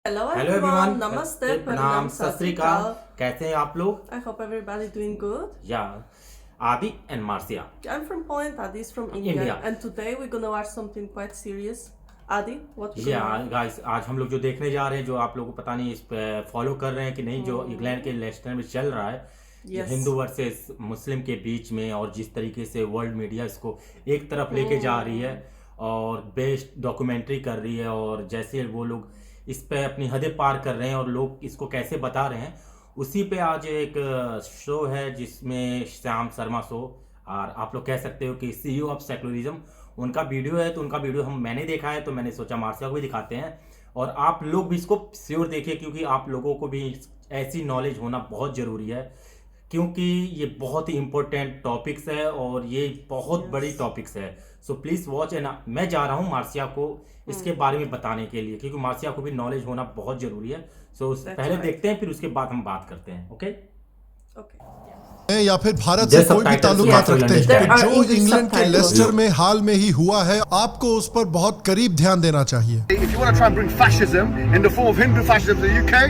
Hello hello everyone, everyone, Namaste, प्रणाम, Pranam, सत श्री अकाल। कैसे हैं आप लोग? I hope everybody doing good. या आदि and Marcia I'm from Poland, Adi is from India, India. and today we're gonna watch something quite serious. Adi, what we या gonna watch? गाइस, आज हम लोग जो देखने जा रहे हैं, जो आप लोगों को पता नहीं इस पे फॉलो कर रहे हैं कि नहीं, जो इंग्लैंड के लेस्टर में चल रहा है, जो Yes. हिंदू वर्सेस मुस्लिम के बीच में, और जिस तरीके से वर्ल्ड मीडिया इसको एक तरफ लेके जा रही है और बेस्ट डॉक्यूमेंट्री कर रही है, और जैसे वो लोग इस पे अपनी हदें पार कर रहे हैं और लोग इसको कैसे बता रहे हैं, उसी पे आज एक शो है जिसमें श्याम शर्मा शो, और आप लोग कह सकते हो कि CEO ऑफ सेकुलरिज्म, उनका वीडियो है। तो उनका वीडियो मैंने देखा है, तो मैंने सोचा मार्सिया को भी दिखाते हैं, और आप लोग भी इसको श्योर देखिए, क्योंकि आप लोगों को भी ऐसी नॉलेज होना बहुत ज़रूरी है, क्योंकि ये बहुत ही इम्पोर्टेंट टॉपिक्स है और ये बहुत बड़ी टॉपिक्स है। So please watch. एंड मैं जा रहा हूँ मार्सिया को इसके बारे में बताने के लिए, क्योंकि मार्सिया को भी नॉलेज होना बहुत ज़रूरी है। सो पहले देखते हैं, फिर उसके बाद हम बात करते हैं। Okay Okay. या फिर भारत से कोई भी ताल्लुकात रखते हैं, There are जो English इंग्लैंड के subtitles. लेस्टर में हाल में ही हुआ है, आपको उस पर बहुत करीब ध्यान देना चाहिए। If you want to try and bring fascism in the form of Hindu fascism to the UK,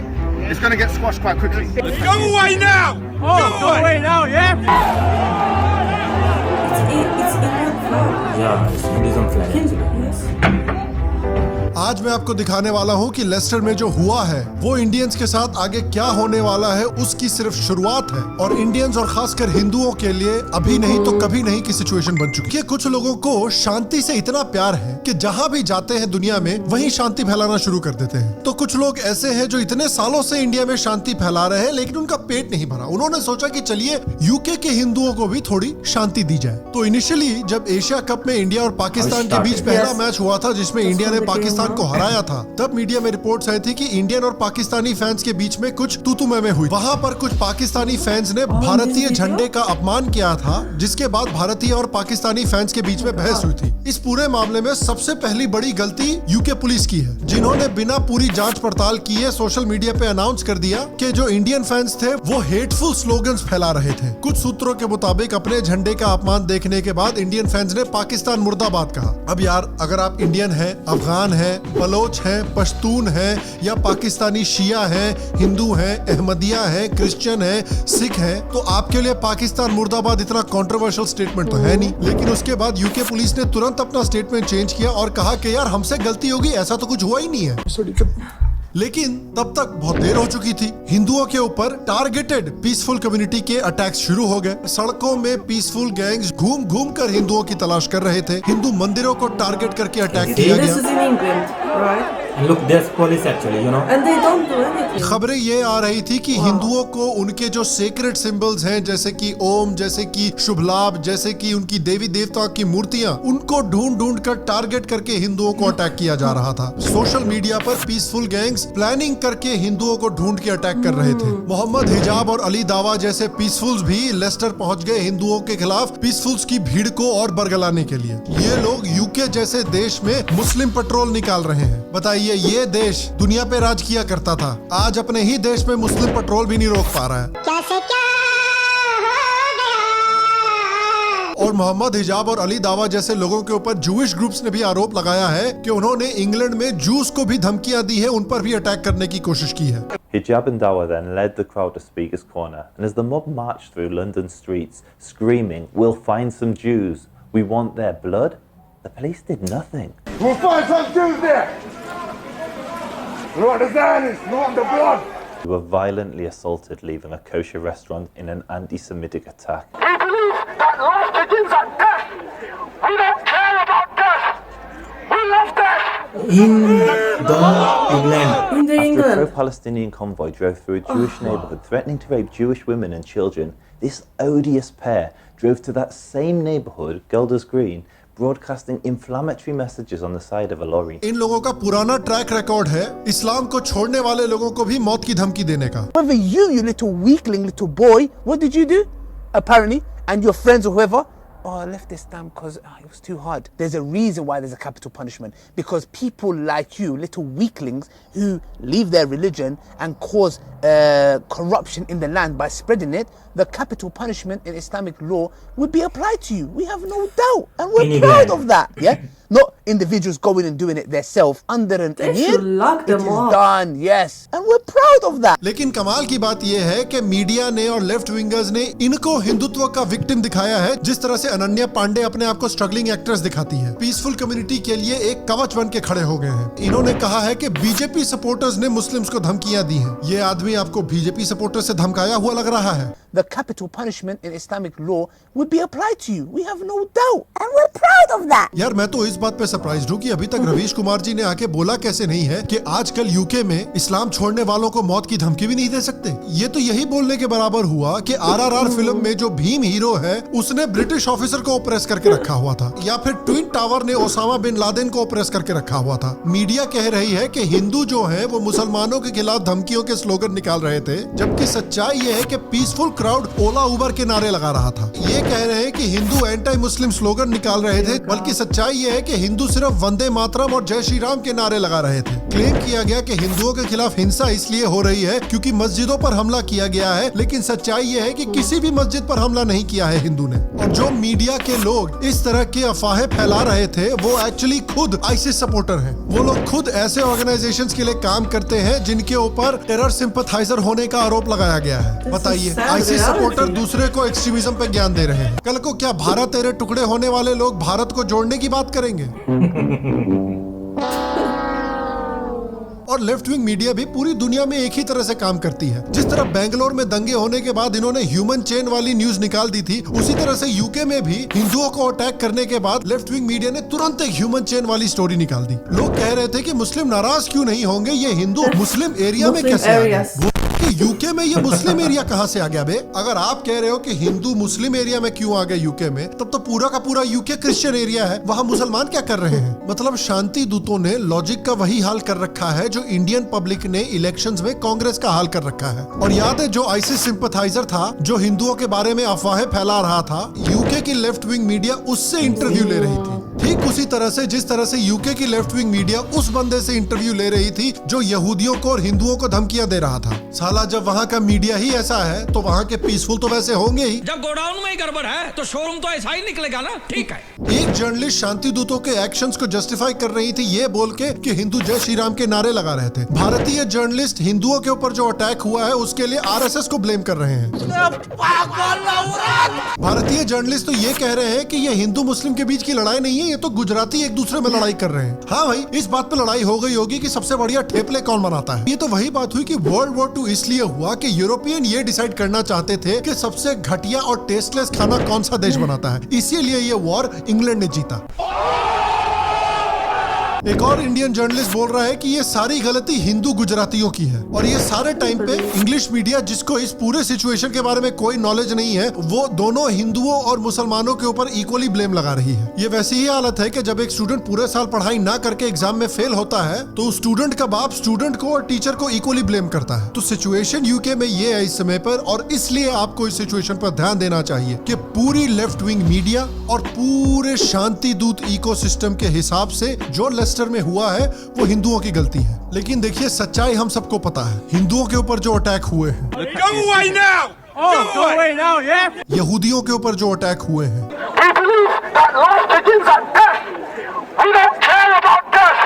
it's going to get squashed quite quickly. Go away now! Go away now, yeah? It's Indian flag. या Hinduism flag Yes. आज मैं आपको दिखाने वाला हूं कि Lester में जो हुआ है वो इंडियंस के साथ आगे क्या होने वाला है, उसकी सिर्फ शुरुआत है, और इंडियंस और खासकर हिंदुओं के लिए अभी नहीं तो कभी नहीं की सिचुएशन बन चुकी है। कुछ लोगों को शांति से इतना प्यार है कि जहां भी जाते हैं दुनिया में वहीं शांति फैलाना शुरू कर देते हैं। तो कुछ लोग ऐसे हैं जो इतने सालों से इंडिया में शांति फैला रहे हैं, लेकिन उनका पेट नहीं भरा। उन्होंने सोचा कि चलिए यूके के हिंदुओं को भी थोड़ी शांति दी जाए। तो इनिशियली जब एशिया कप में इंडिया और पाकिस्तान के बीच पहला मैच हुआ था, जिसमें इंडिया ने पाकिस्तान को हराया था, तब मीडिया में रिपोर्ट्स आई थी कि इंडियन और पाकिस्तानी फैंस के बीच में कुछ तू-तू मैं हुई। वहां पर कुछ पाकिस्तानी फैंस ने भारतीय झंडे का अपमान किया था, जिसके बाद भारतीय और पाकिस्तानी फैंस के बीच में बहस हुई थी। इस पूरे मामले में सबसे पहली बड़ी गलती यूके पुलिस की है, जिन्होंने बिना पूरी जांच पड़ताल किए सोशल मीडिया पे अनाउंस कर दिया कि जो इंडियन फैंस थे वो हेटफुल स्लोगन्स फैला रहे थे। कुछ सूत्रों के मुताबिक अपने झंडे का अपमान देखने के बाद इंडियन फैंस ने पाकिस्तान मुर्दाबाद कहा। अब यार, अगर आप इंडियन हैं, अफगान हैं, बलोच हैं, पश्तून हैं, या पाकिस्तानी शिया हैं, हिंदू हैं, अहमदिया हैं, क्रिश्चियन हैं, सिख हैं, तो आपके लिए पाकिस्तान मुर्दाबाद इतना कंट्रोवर्शियल स्टेटमेंट तो है नहीं। लेकिन उसके बाद यूके पुलिस ने तुरंत अपना स्टेटमेंट चेंज किया और कहा कि यार हमसे गलती होगी, ऐसा तो कुछ हुआ ही नहीं है। लेकिन तब तक बहुत देर हो चुकी थी। हिंदुओं के ऊपर टारगेटेड पीसफुल कम्युनिटी के अटैक्स शुरू हो गए। सड़कों में पीसफुल गैंग्स घूम घूम कर हिंदुओं की तलाश कर रहे थे। हिंदू मंदिरों को टारगेट करके अटैक किया This is गया। in England, right? And look, there's police actually, you know. And they don't do anything. खबरें ये आ रही थी कि हिंदुओं को उनके जो सेक्रेट सिंबल्स हैं, जैसे कि ओम, जैसे कि शुभ लाभ, जैसे कि उनकी देवी देवताओं की मूर्तियां, उनको ढूंढ ढूंढ कर टारगेट करके हिंदुओं को अटैक किया जा रहा था। सोशल मीडिया पर पीसफुल गैंग्स प्लानिंग करके हिंदुओं को ढूंढ के अटैक कर रहे थे। मोहम्मद हिजाब और अली दावा जैसे पीसफुल्स भी लेस्टर पहुंच गए हिंदुओं के खिलाफ पीसफुल्स की भीड़ को और बरगलाने के लिए। ये लोग यूके जैसे देश में मुस्लिम पेट्रोल निकाल रहे हैं। बताइए, ये देश दुनिया पे राज किया करता था, आज अपने ही देश में मुस्लिम पेट्रोल भी नहीं रोक पा रहा है। कैसे क्या हो गया? और मोहम्मद हिजाब और अली दावा जैसे लोगों के ऊपर जूइश ग्रुप्स ने भी आरोप लगाया है कि उन्होंने इंग्लैंड में जूस को भी धमकियां दी है, उन पर भी अटैक करने की कोशिश की है। Hijab and Dawa then led the crowd to Speaker's Corner, and as the mob marched through London streets, screaming, "We'll find some Jews, we want their blood," the police did nothing. We'll find some Jews there. We want the Zionists. We want the blood. They were violently assaulted, leaving a kosher restaurant in an anti-Semitic attack. We believe that life begins at death. We don't care about death. We love death. In the England. In the After a England. pro-Palestinian convoy drove through a Jewish neighborhood threatening to rape Jewish women and children, this odious pair drove to that same neighborhood, Golders Green, broadcasting inflammatory messages on the side of a lorry. इन लोगों का पुराना track record है इस्लाम को छोड़ने वाले लोगों को भी मौत की धमकी देने का। Whether you little weakling, little boy, what did you do? Apparently, and your friends or whoever, oh, I left Islam because it was too hard. There's a reason why there's a capital punishment. Because people like you, little weaklings, who leave their religion and cause corruption in the land by spreading it, the capital punishment in Islamic law would be applied to you. We have no doubt, and we're In proud England. of that. Yeah. not individuals going and doing it themselves under an They Amir. should lock It them is up. done, yes, and we're proud of that. लेकिन कमाल की बात यह है कि media ने और left wingers ने इनको हिंदुत्व का विक्टिम दिखाया है, जिस तरह से अनन्या पांडे अपने आप को स्ट्रगलिंग एक्ट्रेस दिखाती है। पीसफुल कम्युनिटी के लिए एक कवच बन के खड़े हो गए हैं। इन्होंने कहा है कि बीजेपी सपोर्टर्स ने मुस्लिम्स को धमकियां दी हैं। ये आदमी आपको बीजेपी सपोर्टर से धमकाया हुआ लग रहा है? The capital punishment in Islamic law would be applied to you. We have no doubt, and we're proud of that. यार मैं तो इस बात पे सरप्राइज्ड हूँ कि अभी तक रवीश कुमार जी ने आके बोला कैसे नहीं है कि आजकल यूके में इस्लाम छोड़ने वालों को मौत की धमकी भी नहीं दे सकते। ये तो यही बोलने के बराबर हुआ कि RRR फिल्म में जो भीम हीरो है उसने ब्रिटिश ऑफिसर को ऑपरेस करके रखा हुआ था, या फिर ट्विन टावर ने ओसामा बिन लादेन को ऑपरेस करके रखा हुआ था। मीडिया कह रही है कि हिंदू जो है वो मुसलमानों के खिलाफ धमकियों के स्लोगन निकाल रहे थे, जबकि सच्चाई ये है कि पीसफुल क्राउड ओला उबर के नारे लगा रहा था। ये कह रहे हैं कि हिंदू एंटी मुस्लिम स्लोगन निकाल रहे थे, बल्कि सच्चाई ये है कि हिंदू सिर्फ वंदे मातरम और जय श्री राम के नारे लगा रहे थे। क्लेम किया गया कि हिंदुओं के खिलाफ हिंसा इसलिए हो रही है क्योंकि मस्जिदों पर हमला किया गया है, लेकिन सच्चाई ये है कि किसी भी मस्जिद पर हमला नहीं किया है हिंदू ने। और जो मीडिया के लोग इस तरह के अफवाहें फैला रहे थे वो एक्चुअली खुद आईसिस सपोर्टर हैं। वो लोग खुद ऐसे ऑर्गेनाइजेशंस के लिए काम करते हैं जिनके ऊपर टेरर सिंपथाइजर होने का आरोप लगाया गया है। बताइए, आईसिस सपोर्टर दूसरे को एक्सट्रीमिज्म पे ज्ञान दे रहे हैं। कल को क्या भारत तेरे टुकड़े होने वाले लोग भारत को जोड़ने की बात करेंगे? और लेफ्ट विंग मीडिया भी पूरी दुनिया में एक ही तरह से काम करती है। जिस तरह बेंगलोर में दंगे होने के बाद इन्होंने ह्यूमन चेन वाली न्यूज निकाल दी थी, उसी तरह से यूके में भी हिंदुओं को अटैक करने के बाद लेफ्ट विंग मीडिया ने तुरंत एक ह्यूमन चेन वाली स्टोरी निकाल दी। लोग कह रहे थे कि मुस्लिम नाराज क्यों नहीं होंगे, ये हिंदू मुस्लिम एरिया में कैसे आ गए? कि यूके में ये मुस्लिम एरिया कहाँ से आ गया बे? अगर आप कह रहे हो कि हिंदू मुस्लिम एरिया में क्यों आ गए यूके में, तब तो पूरा का पूरा यूके क्रिश्चियन एरिया है, वहाँ मुसलमान क्या कर रहे हैं? मतलब शांति दूतों ने लॉजिक का वही हाल कर रखा है जो इंडियन पब्लिक ने इलेक्शंस में कांग्रेस का हाल कर रखा है। और याद है जो आईसिस सिंपथाइजर था जो हिंदुओं के बारे में अफवाहें फैला रहा था, यूके की लेफ्ट विंग मीडिया उससे इंटरव्यू ले रही थी। ठीक उसी तरह से जिस तरह से यूके की लेफ्ट विंग मीडिया उस बंदे से इंटरव्यू ले रही थी जो यहूदियों को और हिंदुओं को धमकियां दे रहा था। साला जब वहाँ का मीडिया ही ऐसा है तो वहाँ के पीसफुल तो वैसे होंगे ही। जब गोडाउन में ही गड़बड़ है तो शोरूम तो ऐसा ही निकलेगा ना। ठीक है। एक जर्नलिस्ट शांति दूतों के एक्शंस को जस्टिफाई कर रही थी ये बोल के कि हिंदू जय श्री राम के नारे लगा रहे थे। भारतीय जर्नलिस्ट हिंदुओं के ऊपर जो अटैक हुआ है उसके लिए आरएसएस को ब्लेम कर रहे हैं। भारतीय जर्नलिस्ट तो ये कह रहे हैं कि ये हिंदू मुस्लिम के बीच की लड़ाई नहीं है, ये तो गुजराती एक दूसरे में लड़ाई कर रहे हैं। हाँ भाई, इस बात पे लड़ाई हो गई होगी कि सबसे बढ़िया ठेपले कौन बनाता है। ये तो वही बात हुई कि वर्ल्ड वॉर 2 इसलिए हुआ कि यूरोपियन ये डिसाइड करना चाहते थे कि सबसे घटिया और टेस्टलेस खाना कौन सा देश बनाता है, इसीलिए ये वॉर इंग्लैंड ने जीता। एक और इंडियन जर्नलिस्ट बोल रहा है कि ये सारी गलती हिंदू गुजरातियों की है और ये सारे टाइम पे इंग्लिश मीडिया जिसको इस पूरे सिचुएशन के बारे में कोई नॉलेज नहीं है वो दोनों हिंदुओं और मुसलमानों के ऊपर इक्वली ब्लेम लगा रही है। ये वैसी ही हालत है कि जब एक स्टूडेंट पूरे साल पढ़ाई ना करके एग्जाम में फेल होता है तो स्टूडेंट का बाप स्टूडेंट को और टीचर को इक्वली ब्लेम करता है। तो सिचुएशन यूके में ये है इस समय पर, और इसलिए आपको इस सिचुएशन पर ध्यान देना चाहिए कि पूरी लेफ्ट विंग मीडिया और पूरे शांति दूत इकोसिस्टम के हिसाब से जो लेस्टर में हुआ है वो हिंदुओं की गलती है। लेकिन देखिए सच्चाई हम सबको पता है, हिंदुओं के ऊपर जो अटैक हुए हैं, यहूदियों के ऊपर जो अटैक हुए हैं, We believe that life begins at death. We don't care about death.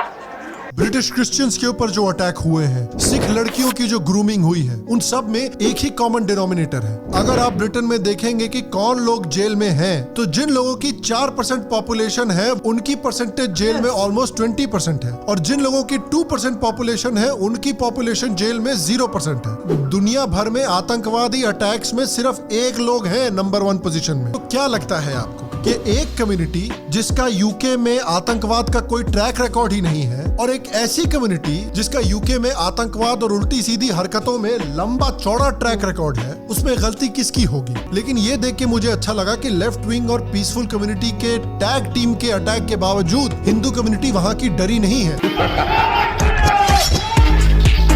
British Christians के ऊपर जो अटैक हुए हैं, सिख लड़कियों की जो ग्रूमिंग हुई है, उन सब में एक ही कॉमन डिनोमिनेटर है। अगर आप ब्रिटेन में देखेंगे कि कौन लोग जेल में हैं, तो जिन लोगों की 4% पॉपुलेशन है उनकी परसेंटेज जेल में ऑलमोस्ट 20% है, और जिन लोगों की 2% पॉपुलेशन है उनकी पॉपुलेशन जेल में 0% है। दुनिया भर में आतंकवादी अटैक्स में सिर्फ एक लोग हैं नंबर 1 पोजीशन में। तो क्या लगता है आपको कि एक कम्युनिटी जिसका यूके में आतंकवाद का कोई ट्रैक रिकॉर्ड ही नहीं है और एक ऐसी कम्युनिटी जिसका यूके में आतंकवाद और उल्टी सीधी हरकतों में लंबा चौड़ा ट्रैक रिकॉर्ड है, उसमें गलती किसकी होगी? लेकिन ये देख के मुझे अच्छा लगा कि लेफ्ट विंग और पीसफुल कम्युनिटी के टैग टीम के अटैक के बावजूद हिंदू कम्युनिटी वहां की डरी नहीं है।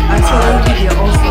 I saw that video also.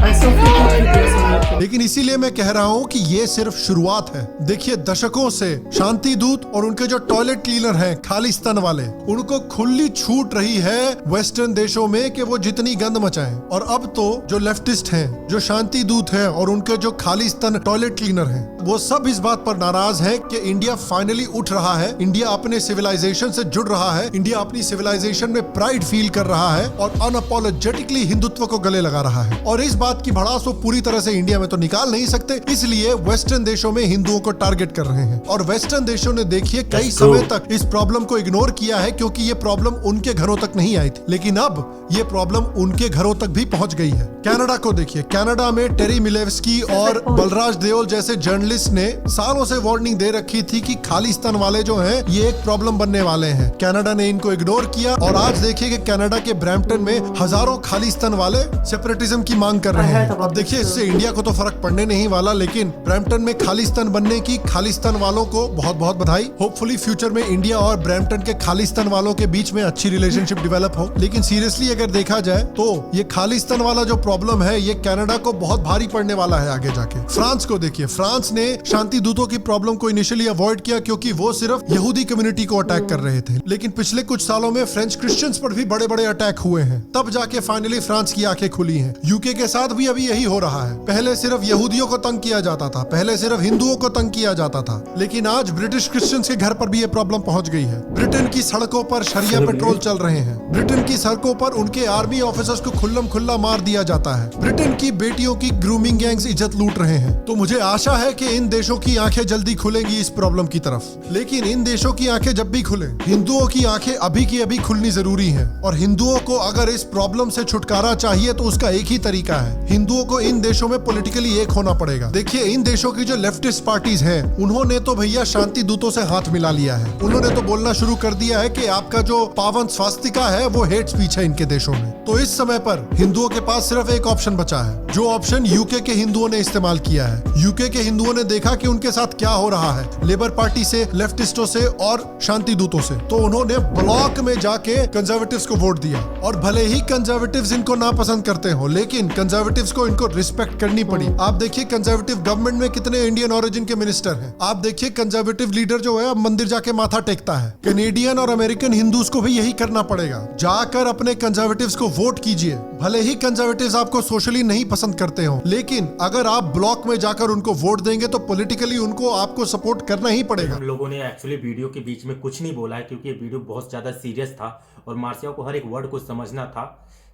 I saw 50 videos on YouTube. लेकिन इसीलिए इसीलिए मैं कह रहा हूँ कि ये सिर्फ शुरुआत है। देखिए, दशकों से शांति दूत और उनके जो टॉयलेट क्लीनर हैं खालिस्तान वाले, उनको खुली छूट रही है वेस्टर्न देशों में कि वो जितनी गंद मचाएं। और अब तो जो लेफ्टिस्ट हैं, जो शांति दूत हैं और उनके जो खालिस्तान टॉयलेट क्लीनर हैं, वो सब इस बात पर नाराज हैं कि इंडिया फाइनली उठ रहा है, इंडिया अपने सिविलाइजेशन से जुड़ रहा है, इंडिया अपनी सिविलाइजेशन में प्राइड फील कर रहा है और अनअपोलोजेटिकली हिंदुत्व को गले लगा रहा है। और इस बात की भड़ास वो पूरी तरह से इंडिया में तो निकाल नहीं सकते, इसलिए वेस्टर्न देशों में हिंदुओं को टारगेट कर रहे हैं। और वेस्टर्न देशों ने देखिए कई समय तक इस प्रॉब्लम को इग्नोर किया है, क्योंकि ये प्रॉब्लम उनके घरों तक नहीं आई थी, लेकिन अब ये प्रॉब्लम उनके घरों तक भी पहुंच गई है। कनाडा को देखिए, कनाडा में टेरी मिलेवस्की और बलराज देओल जैसे जर्नलिस्ट ने सालों से वार्निंग दे रखी थी कि खालिस्तान वाले जो हैं ये एक प्रॉब्लम बनने वाले हैं। कनाडा ने इनको इग्नोर किया और आज देखिए कि कनाडा के ब्रैम्पटन में हजारों खालिस्तान वाले सेपरेटिज्म की मांग कर रहे हैं। अब देखिए, इससे इंडिया को तो फर्क पड़ने नहीं वाला, लेकिन ब्रैम्पटन में खालिस्तान बनने की खालिस्तान वालों को बहुत बहुत बधाई। होपफुली फ्यूचर में इंडिया और ब्रैम्पटन के खालिस्तान वालों के बीच में अच्छी रिलेशनशिप डेवलप हो। लेकिन सीरियसली अगर देखा जाए तो ये खालिस्तान वाला जो प्रॉब्लम है ये कनाडा को बहुत भारी पड़ने वाला है आगे जाके। फ्रांस को देखिए, फ्रांस ने शांति दूतों की प्रॉब्लम को इनिशियली अवॉइड किया क्योंकि वो सिर्फ यहूदी कम्युनिटी को अटैक कर रहे थे, लेकिन पिछले कुछ सालों में फ्रेंच क्रिश्चियंस पर भी बड़े बड़े अटैक हुए हैं, तब जाके फाइनली फ्रांस की आंखें खुली हैं। यूके के साथ भी अभी यही हो रहा है। पहले सिर्फ यहूदियों को तंग किया जाता था, पहले सिर्फ हिंदुओं को तंग किया जाता था, लेकिन आज ब्रिटिश क्रिश्चियंस के घर पर भी ये प्रॉब्लम पहुंच गई है। ब्रिटेन की सड़कों पर शरिया पेट्रोल चल रहे हैं, ब्रिटेन की सड़कों पर उनके आर्मी ऑफिसर्स को खुल्लम खुल्ला मार दिया जाता है, ब्रिटेन की बेटियों की ग्रूमिंग गैंग्स इज्जत लूट रहे हैं। तो मुझे आशा है कि इन देशों की आंखें जल्दी खुलेंगी इस प्रॉब्लम की तरफ। लेकिन इन देशों की आंखें जब भी खुले, हिंदुओं की आंखें अभी की अभी खुलनी जरूरी है। और हिंदुओं को अगर इस प्रॉब्लम से छुटकारा चाहिए तो उसका एक ही तरीका है, हिंदुओं को इन देशों में पॉलिटिकली एक होना पड़ेगा। देखिए, इन देशों की जो लेफ्टिस्ट पार्टीज हैं, उन्होंने तो भैया शांति दूतों से हाथ मिला लिया है। उन्होंने तो बोलना शुरू कर दिया है कि आपका जो पावन स्वास्तिका है वो हेट स्पीच है इनके देशों में। तो इस समय पर हिंदुओं के पास सिर्फ एक ऑप्शन बचा है, जो ऑप्शन यूके के हिंदुओं ने इस्तेमाल किया है। यूके के हिंदुओं ने देखा कि उनके साथ क्या हो रहा है, लेबर पार्टी से, लेफ्टिस्टों से और शांति दूतों से, तो उन्होंने ब्लॉक में जाके कंजर्वेटिव्स को वोट दिया। और भले ही कंजर्वेटिव्स इनको नापसंद करते हो, लेकिन कंजर्वेटिव्स को इनको रिस्पेक्ट करनी पड़ी। आप देखिए कंजर्वेटिव गवर्नमेंट में कितने इंडियन ओरिजिन के मिनिस्टर हैं। आप देखिए कंजर्वेटिव लीडर जो है अब मंदिर जाके माथा टेकता है। कैनेडियन और अमेरिकन हिंदूज को भी यही करना पड़ेगा, जाकर अपने कंजर्वेटिव्स को वोट कीजिए। भले ही कंजर्वेटिव्स आपको सोशली नहीं पसंद करते हो, लेकिन अगर आप ब्लॉक में जाकर उनको वोट देंगे तो पॉलिटिकली उनको आपको सपोर्ट करना ही पड़ेगा। हम लोगों ने एक्चुअली वीडियो के बीच में कुछ नहीं बोला है क्योंकि ये वीडियो बहुत ज्यादा सीरियस था और मार्सिया को हर एक वर्ड को समझना था।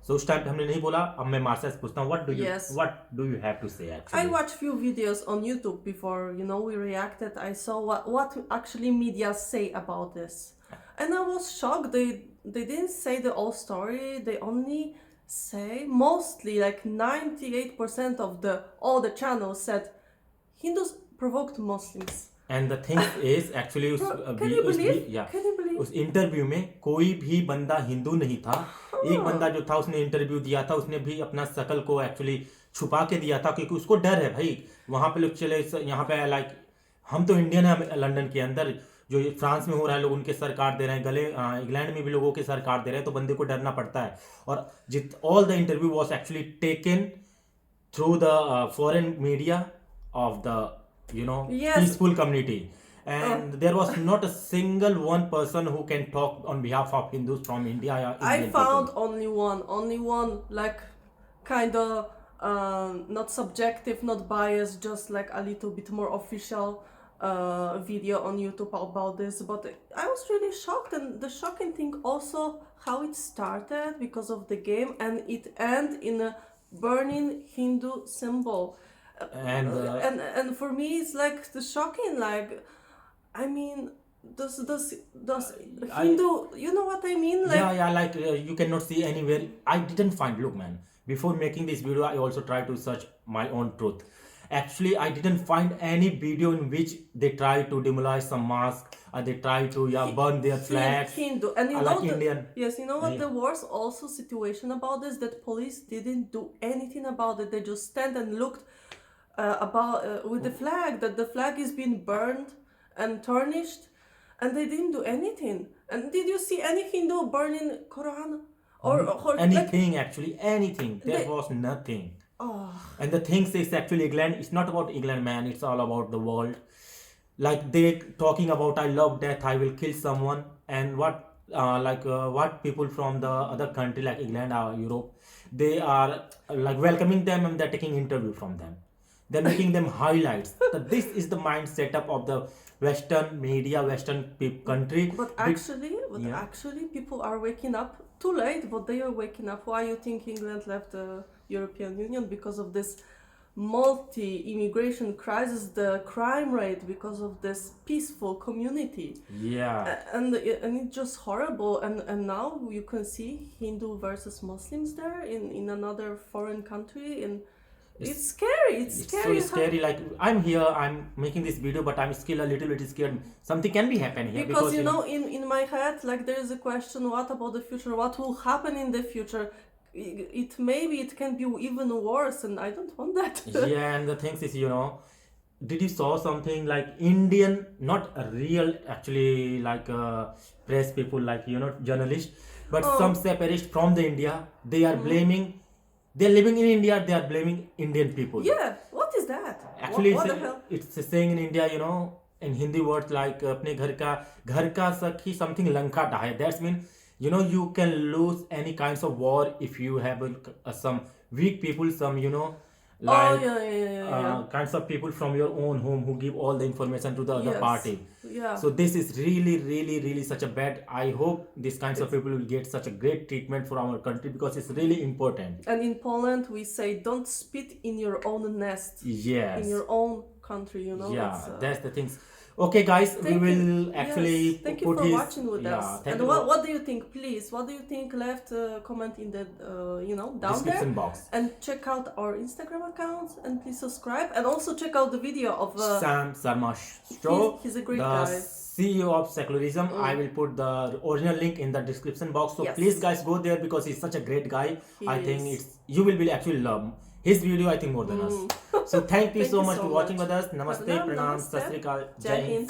So उस टाइम पे हमने नहीं बोला। अब मैं मार्सिया से पूछता हूँ, what do you have to say actually? I watched few videos on YouTube before, we reacted. I saw what actually media say about this, and I was shocked. They didn't say the whole story. They only say mostly like 98% of all the channels said Hindus provoked Muslims. And the thing is actually Can you believe? उस interview में कोई भी बंदा हिंदू नहीं था। एक बंदा जो था उसने इंटरव्यू दिया था, उसने भी अपना शकल को एक्चुअली छुपा के दिया था क्योंकि उसको डर है भाई। वहां पे लोग चले, यहाँ पे लाइक हम तो इंडियन है लंदन के अंदर, जो फ्रांस में हो रहा है लोग उनके सर काट दे रहे हैं, गले इंग्लैंड में भी लोगों के सर काट दे रहे हैं, तो बंदे को डरना पड़ता है। और all the interview was actually taken through the foreign media of the peaceful community, and there was not a single one person who can talk on behalf of Hindus from India. I found only one like kind of not subjective, not biased, just like a little bit more official video on YouTube about this. But I was really shocked, and the shocking thing also how it started because of the game and it ended in a burning Hindu symbol. And for me it's like the shocking, like I mean does Hindu, you know what I mean, like like you cannot see anywhere. I didn't find, look man, before making this video I also tried to search my own truth. Actually I didn't find any video in which they try to demolish some mosque or they try to burn their flags. Hindu, and you like know Indian. Yes, you know what the worst also situation about this, that police didn't do anything about it. They just stand and looked with the flag, that the flag is being burned and tarnished, and they didn't do anything. And did you see any Hindu burning Quran or anything, like, actually anything? There was nothing. Oh, And the things is actually England. It's not about England, man. It's all about the world. Like they talking about I love death, I will kill someone, and what people from the other country like England or Europe, they are like welcoming them and they're taking interview from them. They're making them highlights. So this is the mind setup of the Western media, Western country. But Yeah. actually, people are waking up too late. But they are waking up. Why you think England left the European Union? Because of this multi-immigration crisis, the crime rate, because of this peaceful community. Yeah. And it's just horrible. And now you can see Hindu versus Muslims there in another foreign country, and it's scary. It's scary. So scary. Like I'm here, I'm making this video, but I'm still a little bit scared. Something can be happening here Because you know, in my head, like there is a question: what about the future? What will happen in the future? It can be even worse, and I don't want that. Yeah, and the things is, did you saw something like Indian, not a real actually like press people, like journalists, but some separatists from the India, they are blaming. They're living in India. They are blaming Indian people. Yeah, what is that? Actually, what the hell? it's saying in India, in Hindi words like अपने घर का सखी something Lanka ढाए. That's mean you can lose any kinds of war if you have some weak people, some like kinds of people from your own home who give all the information to the other Yes. party. Yeah. So this is really, really, really such a bad. I hope these kinds of people will get such a great treatment for our country because it's really important. And in Poland, we say, don't spit in your own nest. Yes. In your own country, Yeah, it's, that's the things. Okay, guys, we Thank will you. actually Yes, thank you put for his. watching with Yeah, us. thank And you. what do you think? Please, what do you think? Left a comment in the down Description there. box. And check out our Instagram accounts and please subscribe. And also check out the video of Sam Sarma Show. He's a great the guy. CEO of Secularism. I will put the original link in the description box. So Yes. please, guys, go there because he's such a great guy. He I think is. you will be actually love his video. I think more than us. So thank you Thank so you much so for watching much. with us. Namaste, Pranam, pranam, namaste. sat sri akal, Jai Hind.